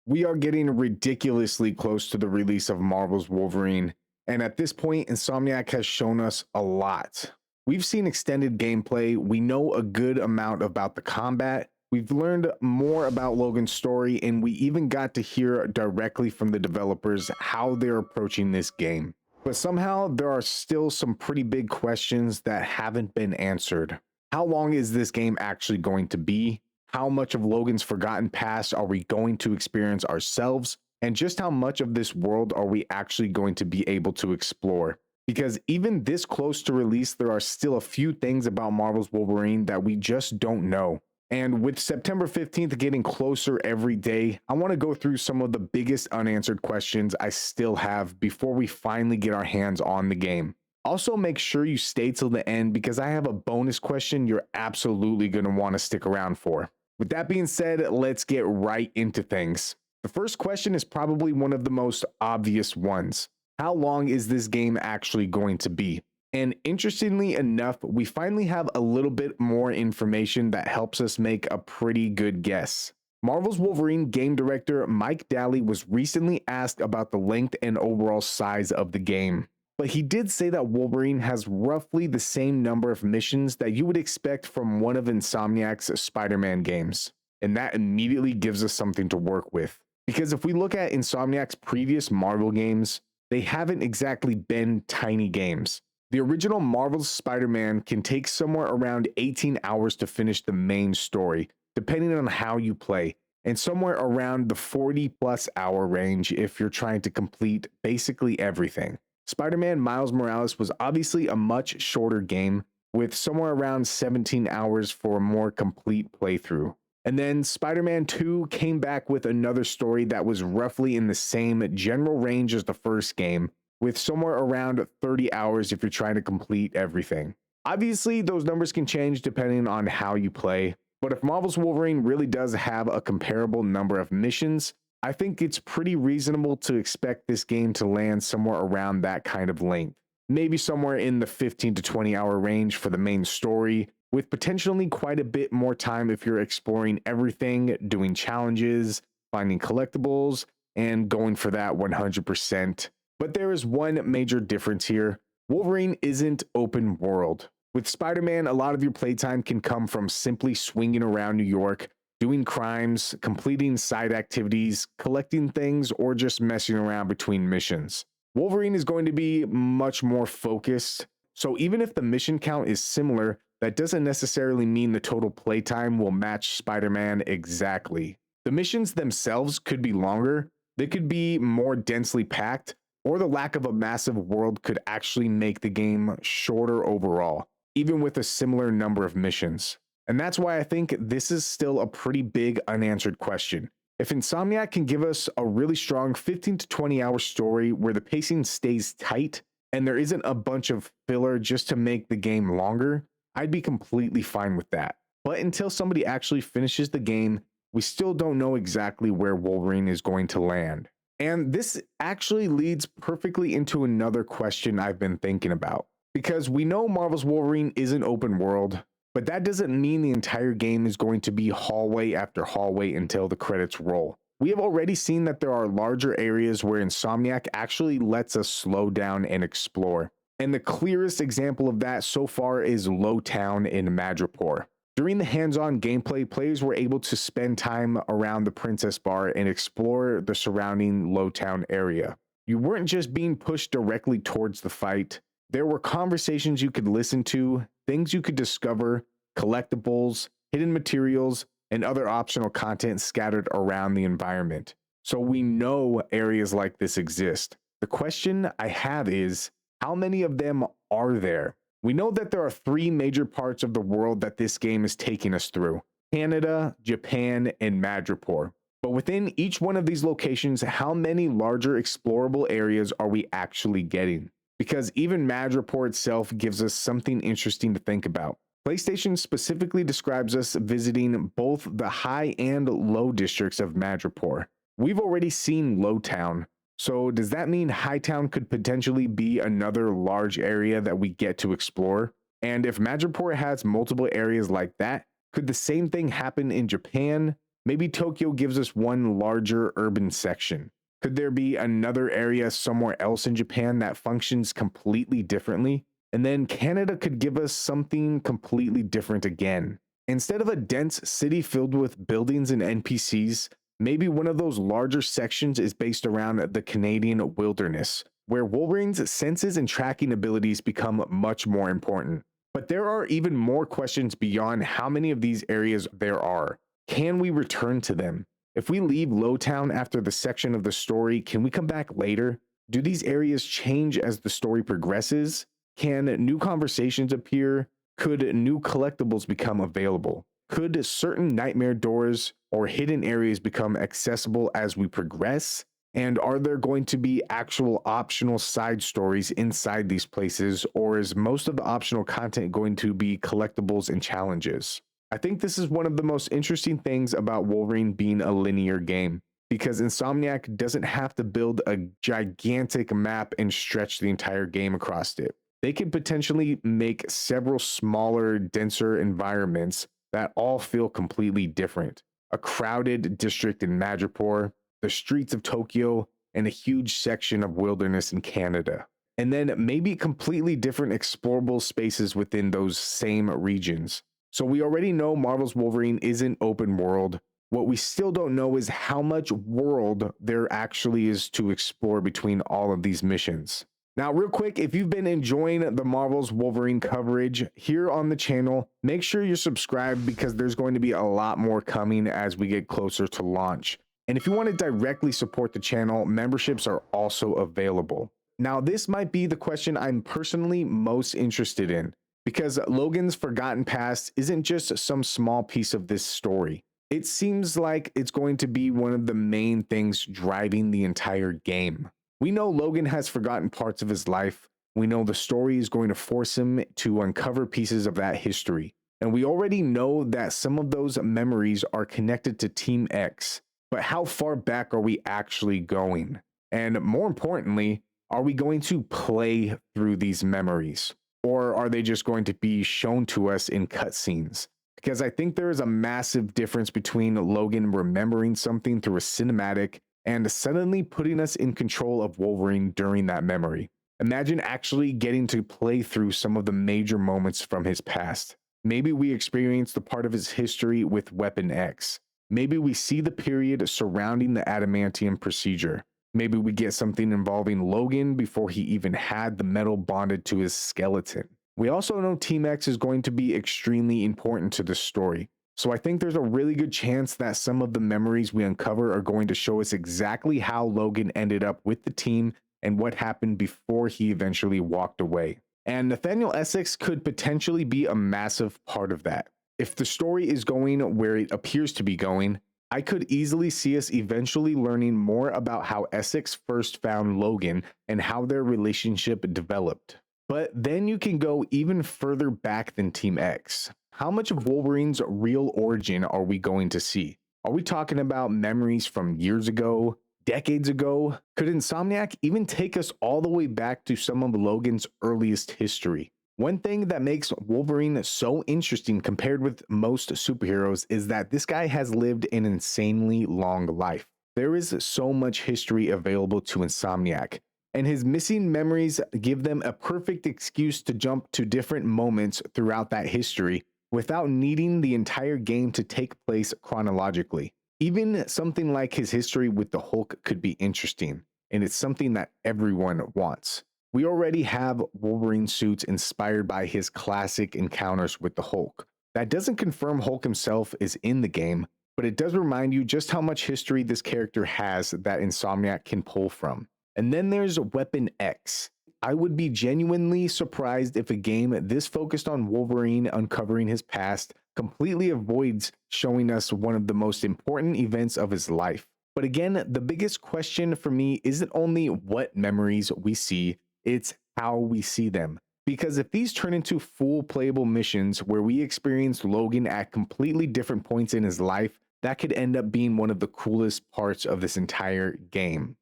We are getting ridiculously close to the release of Marvel's Wolverine, and at this point, Insomniac has shown us a lot. We've seen extended gameplay, we know a good amount about the combat, we've learned more about Logan's story, and we even got to hear directly from the developers how they're approaching this game. But somehow, there are still some pretty big questions that haven't been answered. How long is this game actually going to be? How much of Logan's forgotten past are we going to experience ourselves? And just how much of this world are we actually going to be able to explore? Because even this close to release, there are still a few things about Marvel's Wolverine that we just don't know. And with September 15th getting closer every day, I want to go through some of the biggest unanswered questions I still have before we finally get our hands on the game. Also, make sure you stay till the end because I have a bonus question you're absolutely going to want to stick around for. With that being said, let's get right into things. The first question is probably one of the most obvious ones. How long is this game actually going to be? And interestingly enough, we finally have a little bit more information that helps us make a pretty good guess. Marvel's Wolverine game director Mike Daly was recently asked about the length and overall size of the game. But he did say that Wolverine has roughly the same number of missions that you would expect from one of Insomniac's Spider-Man games. And that immediately gives us something to work with. Because if we look at Insomniac's previous Marvel games, they haven't exactly been tiny games. The original Marvel's Spider-Man can take somewhere around 18 hours to finish the main story, depending on how you play, and somewhere around the 40 plus hour range if you're trying to complete basically everything. Spider-Man Miles Morales was obviously a much shorter game, with somewhere around 17 hours for a more complete playthrough. And then Spider-Man 2 came back with another story that was roughly in the same general range as the first game, with somewhere around 30 hours if you're trying to complete everything. Obviously, those numbers can change depending on how you play, but if Marvel's Wolverine really does have a comparable number of missions, I think it's pretty reasonable to expect this game to land somewhere around that kind of length. Maybe somewhere in the 15 to 20 hour range for the main story, with potentially quite a bit more time if you're exploring everything, doing challenges, finding collectibles, and going for that 100%. But there is one major difference here. Wolverine isn't open world. With Spider-Man, a lot of your playtime can come from simply swinging around New York, doing crimes, completing side activities, collecting things, or just messing around between missions. Wolverine is going to be much more focused, so even if the mission count is similar, that doesn't necessarily mean the total playtime will match Spider-Man exactly. The missions themselves could be longer, they could be more densely packed, or the lack of a massive world could actually make the game shorter overall, even with a similar number of missions. And that's why I think this is still a pretty big unanswered question. If Insomniac can give us a really strong 15 to 20 hour story where the pacing stays tight and there isn't a bunch of filler just to make the game longer, I'd be completely fine with that. But until somebody actually finishes the game, we still don't know exactly where Wolverine is going to land. And this actually leads perfectly into another question I've been thinking about. Because we know Marvel's Wolverine isn't open world, but that doesn't mean the entire game is going to be hallway after hallway until the credits roll. We have already seen that there are larger areas where Insomniac actually lets us slow down and explore. And the clearest example of that so far is Lowtown in Madripoor. During the hands-on gameplay, players were able to spend time around the Princess Bar and explore the surrounding Lowtown area. You weren't just being pushed directly towards the fight. There were conversations you could listen to, things you could discover, collectibles, hidden materials, and other optional content scattered around the environment. So we know areas like this exist. The question I have is, how many of them are there? We know that there are three major parts of the world that this game is taking us through: Canada, Japan, and Madripoor. But within each one of these locations, how many larger explorable areas are we actually getting? Because even Madripoor itself gives us something interesting to think about. PlayStation specifically describes us visiting both the high and low districts of Madripoor. We've already seen Lowtown, so does that mean Hightown could potentially be another large area that we get to explore? And if Madripoor has multiple areas like that, could the same thing happen in Japan? Maybe Tokyo gives us one larger urban section. Could there be another area somewhere else in Japan that functions completely differently? And then Canada could give us something completely different again. Instead of a dense city filled with buildings and NPCs, maybe one of those larger sections is based around the Canadian wilderness, where Wolverine's senses and tracking abilities become much more important. But there are even more questions beyond how many of these areas there are. Can we return to them? If we leave Lowtown after the section of the story, can we come back later? Do these areas change as the story progresses? Can new conversations appear? Could new collectibles become available? Could certain nightmare doors or hidden areas become accessible as we progress? And are there going to be actual optional side stories inside these places, or is most of the optional content going to be collectibles and challenges? I think this is one of the most interesting things about Wolverine being a linear game, because Insomniac doesn't have to build a gigantic map and stretch the entire game across it. They could potentially make several smaller, denser environments that all feel completely different. A crowded district in Madripoor, the streets of Tokyo, and a huge section of wilderness in Canada. And then maybe completely different explorable spaces within those same regions. So we already know Marvel's Wolverine isn't open world. What we still don't know is how much world there actually is to explore between all of these missions. Now, real quick, if you've been enjoying the Marvel's Wolverine coverage here on the channel, make sure you're subscribed because there's going to be a lot more coming as we get closer to launch. And if you want to directly support the channel, memberships are also available. Now, this might be the question I'm personally most interested in, because Logan's Forgotten Past isn't just some small piece of this story. It seems like it's going to be one of the main things driving the entire game. We know Logan has forgotten parts of his life. We know the story is going to force him to uncover pieces of that history. And we already know that some of those memories are connected to Team X. But how far back are we actually going? And more importantly, are we going to play through these memories? Or are they just going to be shown to us in cutscenes? Because I think there is a massive difference between Logan remembering something through a cinematic and suddenly putting us in control of Wolverine during that memory. Imagine actually getting to play through some of the major moments from his past. Maybe we experience the part of his history with Weapon X. Maybe we see the period surrounding the adamantium procedure. Maybe we get something involving Logan before he even had the metal bonded to his skeleton. We also know Team X is going to be extremely important to the story. So I think there's a really good chance that some of the memories we uncover are going to show us exactly how Logan ended up with the team and what happened before he eventually walked away. And Nathaniel Essex could potentially be a massive part of that. If the story is going where it appears to be going, I could easily see us eventually learning more about how Essex first found Logan and how their relationship developed. But then you can go even further back than Team X. How much of Wolverine's real origin are we going to see? Are we talking about memories from years ago, decades ago? Could Insomniac even take us all the way back to some of Logan's earliest history? One thing that makes Wolverine so interesting compared with most superheroes is that this guy has lived an insanely long life. There is so much history available to Insomniac, and his missing memories give them a perfect excuse to jump to different moments throughout that history without needing the entire game to take place chronologically. Even something like his history with the Hulk could be interesting, and it's something that everyone wants. We already have Wolverine suits inspired by his classic encounters with the Hulk. That doesn't confirm Hulk himself is in the game, but it does remind you just how much history this character has that Insomniac can pull from. And then there's Weapon X. I would be genuinely surprised if a game this focused on Wolverine uncovering his past completely avoids showing us one of the most important events of his life. But again, the biggest question for me isn't only what memories we see, it's how we see them. Because if these turn into full playable missions where we experience Logan at completely different points in his life, that could end up being one of the coolest parts of this entire game.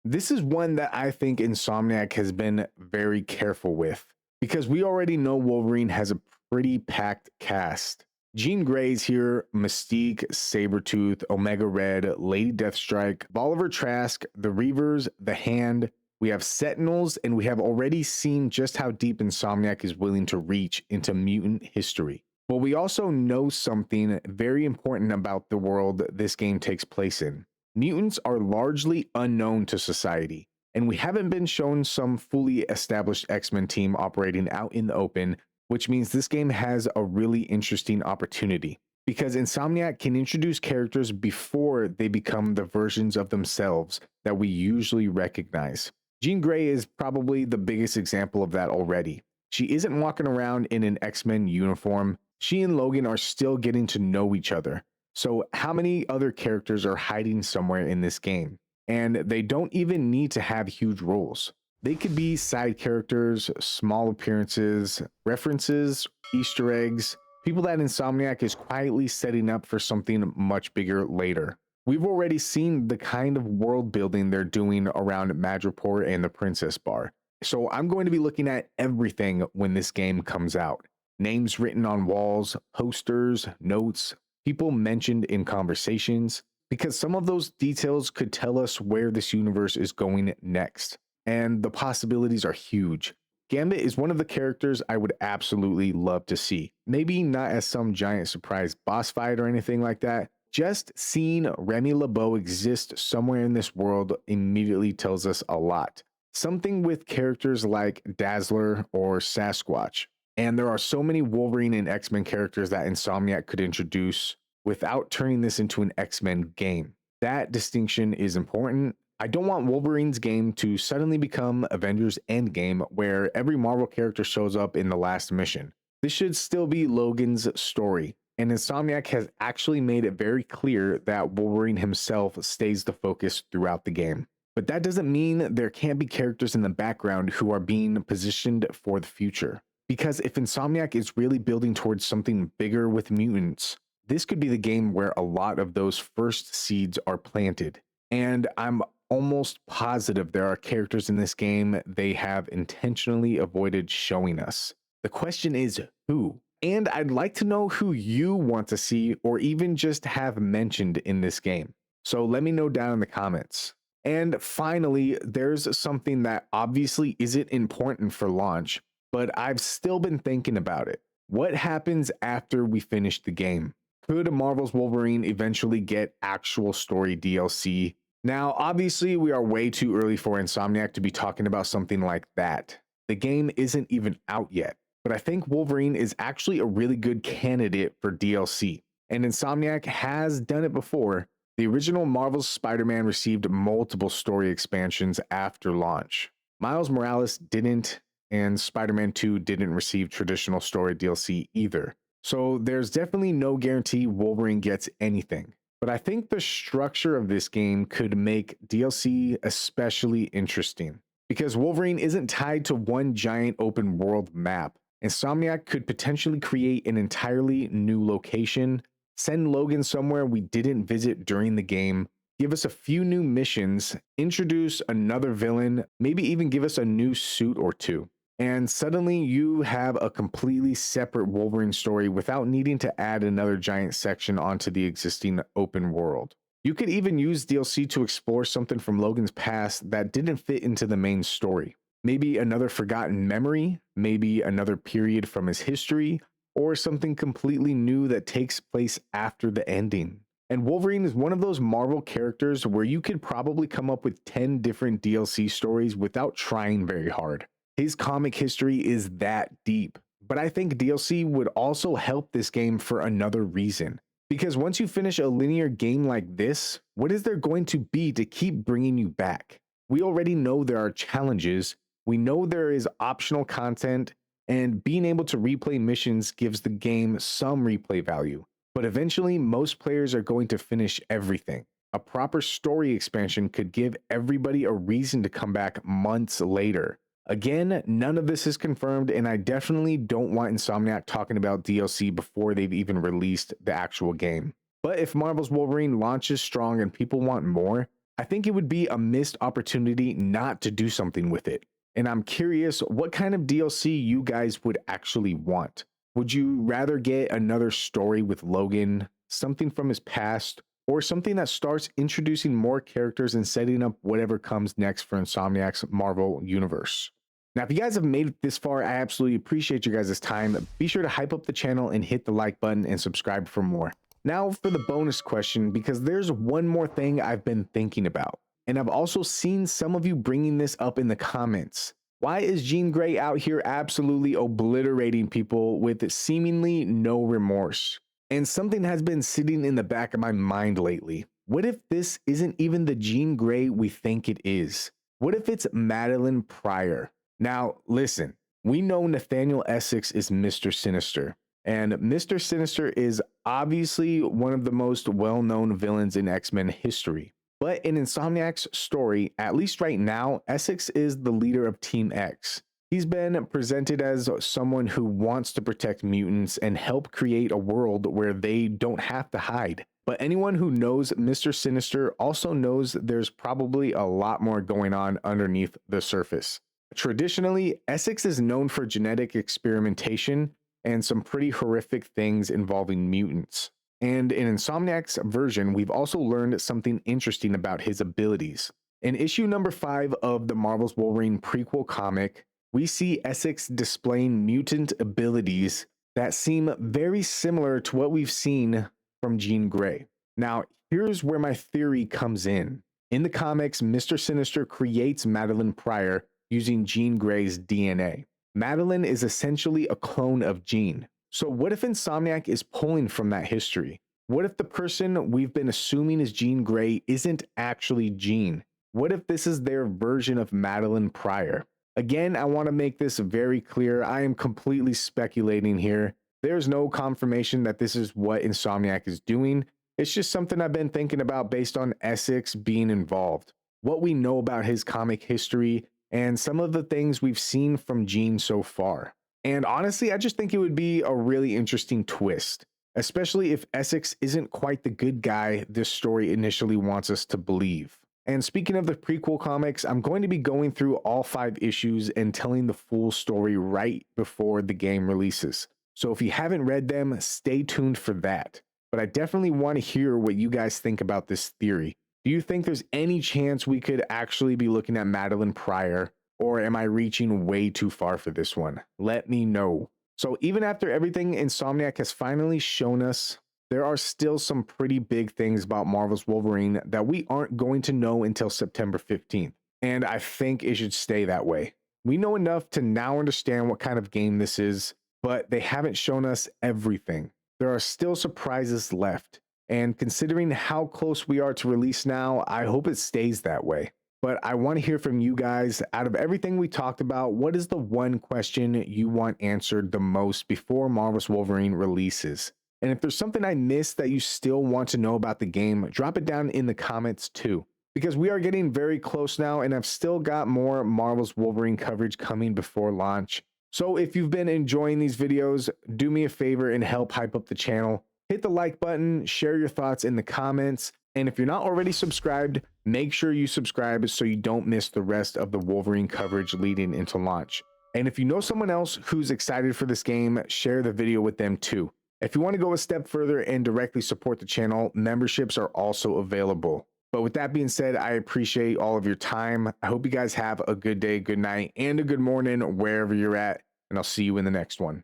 This is one that I think Insomniac has been very careful with, because we already know Wolverine has a pretty packed cast. Jean Grey's here, Mystique, Sabretooth, Omega Red, Lady Deathstrike, Bolivar Trask, the Reavers, the Hand. We have Sentinels, and we have already seen just how deep Insomniac is willing to reach into mutant history. But we also know something very important about the world this game takes place in. Mutants are largely unknown to society, and we haven't been shown some fully established X-Men team operating out in the open, which means this game has a really interesting opportunity because Insomniac can introduce characters before they become the versions of themselves that we usually recognize. Jean Grey is probably the biggest example of that already. She isn't walking around in an X-Men uniform. She and Logan are still getting to know each other. So how many other characters are hiding somewhere in this game? And they don't even need to have huge roles. They could be side characters, small appearances, references, Easter eggs, people that Insomniac is quietly setting up for something much bigger later. We've already seen the kind of world building they're doing around Madripoor and the Princess Bar. So I'm going to be looking at everything when this game comes out. Names written on walls, posters, notes, people mentioned in conversations, because some of those details could tell us where this universe is going next. And the possibilities are huge. Gambit is one of the characters I would absolutely love to see. Maybe not as some giant surprise boss fight or anything like that. Just seeing Remy LeBeau exist somewhere in this world immediately tells us a lot. Something with characters like Dazzler or Sasquatch. And there are so many Wolverine and X-Men characters that Insomniac could introduce without turning this into an X-Men game. That distinction is important. I don't want Wolverine's game to suddenly become Avengers Endgame, where every Marvel character shows up in the last mission. This should still be Logan's story, and Insomniac has actually made it very clear that Wolverine himself stays the focus throughout the game. But that doesn't mean there can't be characters in the background who are being positioned for the future. Because if Insomniac is really building towards something bigger with mutants, this could be the game where a lot of those first seeds are planted. And I'm almost positive there are characters in this game they have intentionally avoided showing us. The question is who? And I'd like to know who you want to see or even just have mentioned in this game. So let me know down in the comments. And finally, there's something that obviously isn't important for launch, but I've still been thinking about it. What happens after we finish the game? Could Marvel's Wolverine eventually get actual story DLC? Now, obviously, we are way too early for Insomniac to be talking about something like that. The game isn't even out yet, but I think Wolverine is actually a really good candidate for DLC, and Insomniac has done it before. The original Marvel's Spider-Man received multiple story expansions after launch. Miles Morales didn't, and Spider-Man 2 didn't receive traditional story DLC either. So there's definitely no guarantee Wolverine gets anything. But I think the structure of this game could make DLC especially interesting, because Wolverine isn't tied to one giant open world map. Insomniac could potentially create an entirely new location, send Logan somewhere we didn't visit during the game, give us a few new missions, introduce another villain, maybe even give us a new suit or two. And suddenly you have a completely separate Wolverine story without needing to add another giant section onto the existing open world. You could even use DLC to explore something from Logan's past that didn't fit into the main story. Maybe another forgotten memory, maybe another period from his history, or something completely new that takes place after the ending. And Wolverine is one of those Marvel characters where you could probably come up with 10 different DLC stories without trying very hard. His comic history is that deep, but I think DLC would also help this game for another reason. Because once you finish a linear game like this, what is there going to be to keep bringing you back? We already know there are challenges, we know there is optional content, and being able to replay missions gives the game some replay value. But eventually, most players are going to finish everything. A proper story expansion could give everybody a reason to come back months later. Again, none of this is confirmed, and I definitely don't want Insomniac talking about DLC before they've even released the actual game. But if Marvel's Wolverine launches strong and people want more, I think it would be a missed opportunity not to do something with it. And I'm curious what kind of DLC you guys would actually want. Would you rather get another story with Logan, something from his past, or something that starts introducing more characters and setting up whatever comes next for Insomniac's Marvel universe? Now, if you guys have made it this far, I absolutely appreciate you guys' time. Be sure to hype up the channel and hit the like button and subscribe for more. Now for the bonus question, because there's one more thing I've been thinking about, and I've also seen some of you bringing this up in the comments. Why is Jean Grey out here absolutely obliterating people with seemingly no remorse? And something has been sitting in the back of my mind lately. What if this isn't even the Jean Grey we think it is? What if it's Madelyne Pryor? Now, listen, we know Nathaniel Essex is Mr. Sinister, and Mr. Sinister is obviously one of the most well-known villains in X-Men history. But in Insomniac's story, at least right now, Essex is the leader of Team X. He's been presented as someone who wants to protect mutants and help create a world where they don't have to hide. But anyone who knows Mr. Sinister also knows there's probably a lot more going on underneath the surface. Traditionally, Essex is known for genetic experimentation and some pretty horrific things involving mutants. And in Insomniac's version, we've also learned something interesting about his abilities. In issue number 5 of the Marvel's Wolverine prequel comic, we see Essex displaying mutant abilities that seem very similar to what we've seen from Jean Grey. Now, here's where my theory comes in. In the comics, Mr. Sinister creates Madelyne Pryor using Jean Grey's DNA. Madelyne is essentially a clone of Jean. So what if Insomniac is pulling from that history? What if the person we've been assuming is Jean Grey isn't actually Jean? What if this is their version of Madelyne Pryor? Again, I want to make this very clear. I am completely speculating here. There's no confirmation that this is what Insomniac is doing. It's just something I've been thinking about based on Essex being involved, what we know about his comic history, and some of the things we've seen from Jean so far. And honestly, I just think it would be a really interesting twist, especially if Essex isn't quite the good guy this story initially wants us to believe. And speaking of the prequel comics, I'm going to be going through all 5 issues and telling the full story right before the game releases. So if you haven't read them, stay tuned for that. But I definitely want to hear what you guys think about this theory. Do you think there's any chance we could actually be looking at Madelyne Pryor, or am I reaching way too far for this one? Let me know. So even after everything Insomniac has finally shown us, there are still some pretty big things about Marvel's Wolverine that we aren't going to know until September 15th. And I think it should stay that way. We know enough to now understand what kind of game this is, but they haven't shown us everything. There are still surprises left. And considering how close we are to release now, I hope it stays that way. But I want to hear from you guys. Out of everything we talked about, what is the one question you want answered the most before Marvel's Wolverine releases? And if there's something I missed that you still want to know about the game, drop it down in the comments too. Because we are getting very close now, and I've still got more Marvel's Wolverine coverage coming before launch. So if you've been enjoying these videos, do me a favor and help hype up the channel. Hit the like button, share your thoughts in the comments, and if you're not already subscribed, make sure you subscribe so you don't miss the rest of the Wolverine coverage leading into launch. And if you know someone else who's excited for this game, share the video with them too. If you want to go a step further and directly support the channel, memberships are also available. But with that being said, I appreciate all of your time. I hope you guys have a good day, good night, and a good morning wherever you're at, and I'll see you in the next one.